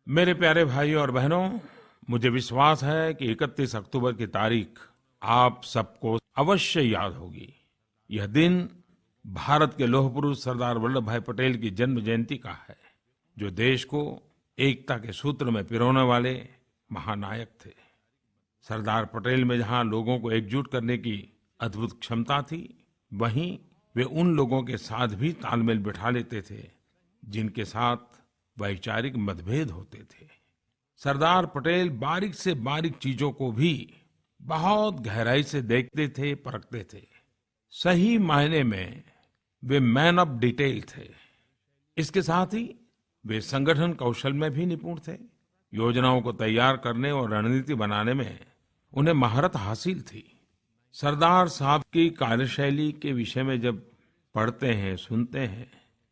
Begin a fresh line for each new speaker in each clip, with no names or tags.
मेरे प्यारे भाइयों और बहनों, मुझे विश्वास है कि 31 अक्टूबर की तारीख आप सबको अवश्य याद होगी। यह दिन भारत के लौह पुरुष सरदार वल्लभ भाई पटेल की जन्म जयंती का है, जो देश को एकता के सूत्र में पिरोने वाले महानायक थे। सरदार पटेल में जहां लोगों को एकजुट करने की अद्भुत क्षमता थी, वहीं वे उन लोगों के साथ भी तालमेल बिठा लेते थे जिनके साथ वैचारिक मतभेद होते थे। सरदार पटेल बारीक से बारीक चीजों को भी बहुत गहराई से देखते थे, परखते थे। सही मायने में वे मैन ऑफ डिटेल थे। इसके साथ ही वे संगठन कौशल में भी निपुण थे। योजनाओं को तैयार करने और रणनीति बनाने में उन्हें महारत हासिल थी। सरदार साहब की कार्यशैली के विषय में जब पढ़ते हैं, सुनते हैं,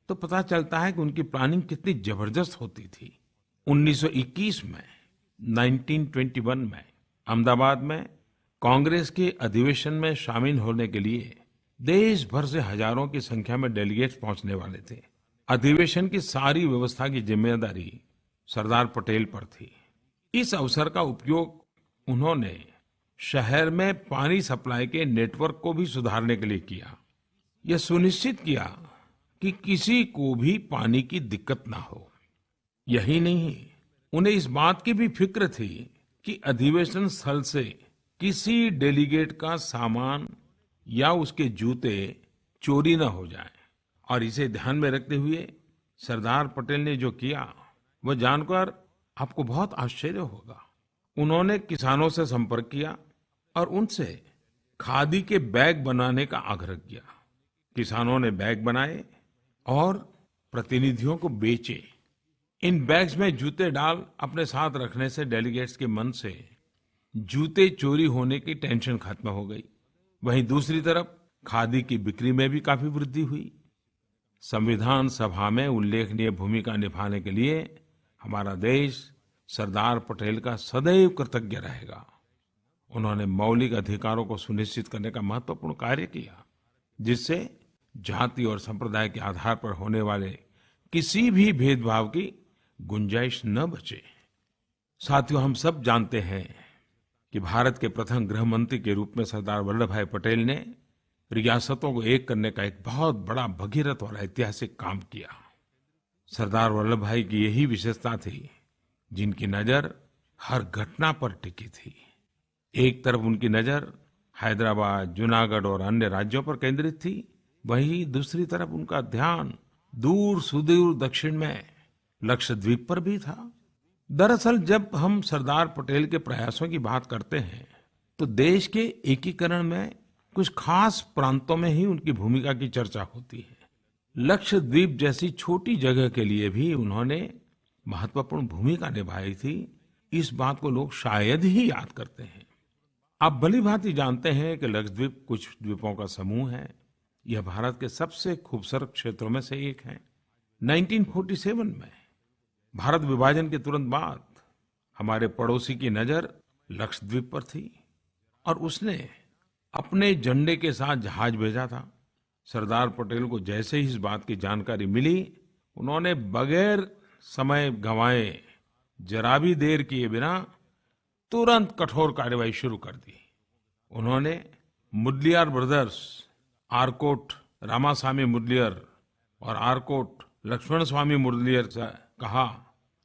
तो पता चलता है कि उनकी प्लानिंग कितनी जबरदस्त होती थी। 1921 में 1921 में अहमदाबाद में कांग्रेस के अधिवेशन में शामिल होने के लिए देश भर से हजारों की संख्या में डेलीगेट्स पहुंचने वाले थे। अधिवेशन की सारी व्यवस्था की जिम्मेदारी सरदार पटेल पर थी। इस अवसर का उपयोग उन्होंने शहर में पानी सप्लाई के नेटवर्क को भी सुधारने के लिए किया। यह सुनिश्चित किया कि किसी को भी पानी की दिक्कत ना हो। यही नहीं, उन्हें इस बात की भी फिक्र थी कि अधिवेशन स्थल से किसी डेलीगेट का सामान या उसके जूते चोरी न हो जाए। और इसे ध्यान में रखते हुए सरदार पटेल ने जो किया, वह जानकर आपको बहुत आश्चर्य होगा। उन्होंने किसानों से संपर्क किया और उनसे खादी के बैग बनाने का आग्रह किया। किसानों ने बैग बनाए और प्रतिनिधियों को बेचे। इन बैग्स में जूते डाल अपने साथ रखने से डेलीगेट्स के मन से जूते चोरी होने की टेंशन खत्म हो गई। वहीं दूसरी तरफ खादी की बिक्री में भी काफी वृद्धि हुई। संविधान सभा में उल्लेखनीय भूमिका निभाने के लिए हमारा देश सरदार पटेल का सदैव कृतज्ञ रहेगा। उन्होंने मौलिक अधिकारों को सुनिश्चित करने का महत्वपूर्ण कार्य किया, जिससे जाति और संप्रदाय के आधार पर होने वाले किसी भी भेदभाव की गुंजाइश न बचे। साथियों, हम सब जानते हैं कि भारत के प्रथम गृह मंत्री के रूप में सरदार वल्लभ भाई पटेल ने रियासतों को एक करने का एक बहुत बड़ा भगीरथ और ऐतिहासिक काम किया। सरदार वल्लभ भाई की यही विशेषता थी, जिनकी नजर हर घटना पर टिकी थी। एक तरफ उनकी नजर हैदराबाद, जूनागढ़ और अन्य राज्यों पर केंद्रित थी, वहीं दूसरी तरफ उनका ध्यान दूर सुदूर दक्षिण में लक्षद्वीप पर भी था। दरअसल जब हम सरदार पटेल के प्रयासों की बात करते हैं, तो देश के एकीकरण में कुछ खास प्रांतों में ही उनकी भूमिका की चर्चा होती है। लक्षद्वीप जैसी छोटी जगह के लिए भी उन्होंने महत्वपूर्ण भूमिका निभाई थी। इस बात को लोग शायद ही याद करते हैं। आप भलीभांति जानते हैं कि लक्षद्वीप कुछ द्वीपों का समूह है। यह भारत के सबसे खूबसूरत क्षेत्रों में से एक है। 1947 में भारत विभाजन के तुरंत बाद हमारे पड़ोसी की नजर लक्षद्वीप पर थी और उसने अपने झंडे के साथ जहाज भेजा था। सरदार पटेल को जैसे ही इस बात की जानकारी मिली, उन्होंने बगैर समय गंवाए, जरा भी देर किए बिना तुरंत कठोर कार्रवाई शुरू कर दी। उन्होंने मुदलियार ब्रदर्स, आरकोट रामासामी मुदलियार और आरकोट लक्ष्मण स्वामी मुदलियार से कहा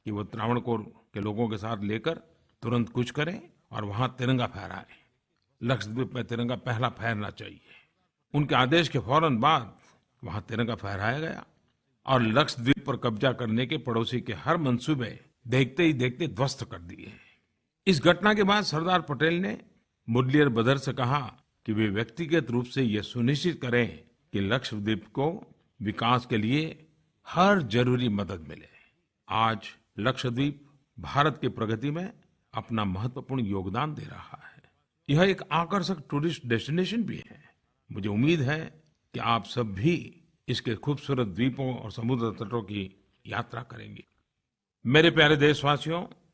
कि वो त्रावणकोर के लोगों के साथ लेकर तुरंत कूच करें और वहां तिरंगा फहराएं। लक्षद्वीप में तिरंगा पहला फहरना चाहिए। उनके आदेश के फौरन बाद वहां तिरंगा फहराया गया और लक्षद्वीप पर कब्जा करने के पड़ोसी के हर मंसूबे देखते ही देखते ध्वस्त कर दिए। इस घटना के बाद सरदार पटेल ने मुदलियार ब्रदर से कहा कि वे व्यक्तिगत रूप से यह सुनिश्चित करें कि लक्षद्वीप को विकास के लिए हर जरूरी मदद मिले। आज लक्षद्वीप भारत की प्रगति में अपना महत्वपूर्ण योगदान दे रहा है। यह एक आकर्षक टूरिस्ट डेस्टिनेशन भी है। मुझे उम्मीद है कि आप सब भी इसके खूबसूरत द्वीपों और समुद्र तटों की यात्रा करेंगे। मेरे प्यारे देशवासियों,